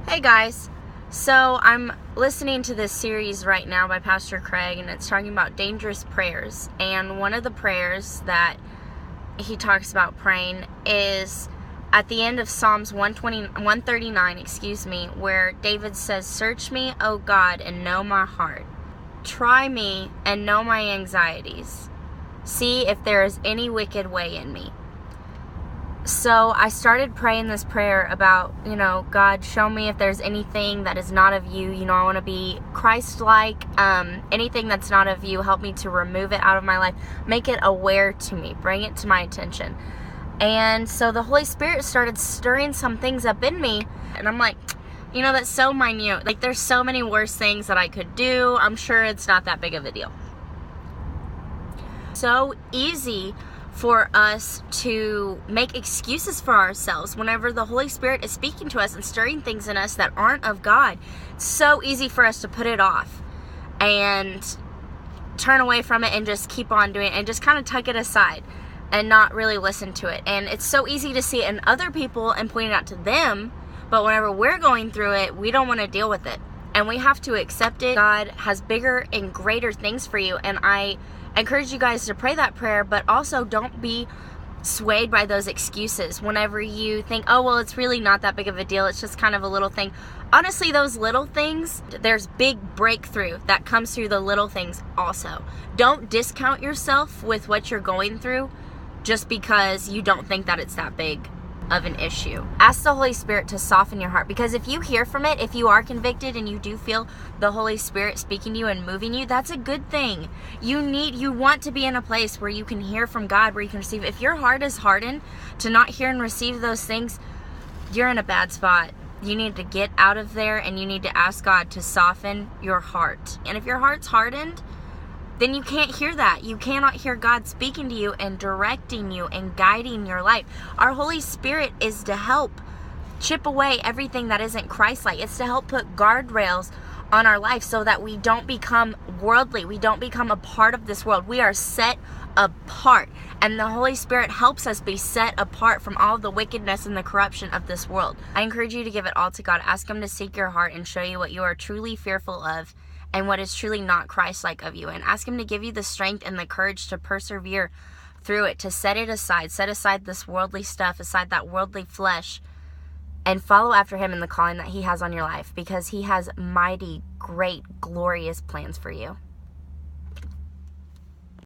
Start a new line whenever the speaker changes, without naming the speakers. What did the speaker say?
Hey guys, so I'm listening to this series right now by Pastor Craig, and it's talking about dangerous prayers. And one of the prayers that he talks about praying is at the end of Psalms 139, where David says, "Search me, O God, and know my heart. Try me and know my anxieties. See if there is any wicked way in me." So I started praying this prayer about, God, show me if there's anything that is not of you. I want to be Christ-like. Anything that's not of you, help me to remove it out of my life. Make it aware to me. Bring it to my attention. And so the Holy Spirit started stirring some things up in me. And I'm like, that's so minute. Like, there's so many worse things that I could do. I'm sure it's not that big of a deal. So easy for us to make excuses for ourselves whenever the Holy Spirit is speaking to us and stirring things in us that aren't of God. It's so easy for us to put it off and turn away from it and just keep on doing it and just kind of tuck it aside and not really listen to it. And it's so easy to see it in other people and point it out to them, but whenever we're going through it, we don't want to deal with it. And we have to accept it. God has bigger and greater things for you, and I encourage you guys to pray that prayer, but also don't be swayed by those excuses whenever you think, oh, well, it's really not that big of a deal. It's just kind of a little thing. Honestly, those little things, there's big breakthrough that comes through the little things also. Don't discount yourself with what you're going through just because you don't think that it's that big of an issue. Ask the Holy Spirit to soften your heart, because if you hear from it, if you are convicted and you do feel the Holy Spirit speaking to you and moving you, that's a good thing. You want to be in a place where you can hear from God, where you can receive. If your heart is hardened to not hear and receive those things, you're in a bad spot. You need to get out of there, and you need to ask God to soften your heart. And if your heart's hardened, then you can't hear that. You cannot hear God speaking to you and directing you and guiding your life. Our Holy Spirit is to help chip away everything that isn't Christ-like. It's to help put guardrails on our life so that we don't become worldly. We don't become a part of this world. We are set apart. And the Holy Spirit helps us be set apart from all of the wickedness and the corruption of this world. I encourage you to give it all to God. Ask Him to seek your heart and show you what you are truly fearful of and what is truly not Christ-like of you. And ask Him to give you the strength and the courage to persevere through it, to set it aside. Set aside this worldly stuff, aside that worldly flesh, and follow after Him in the calling that He has on your life, because He has mighty, great, glorious plans for you.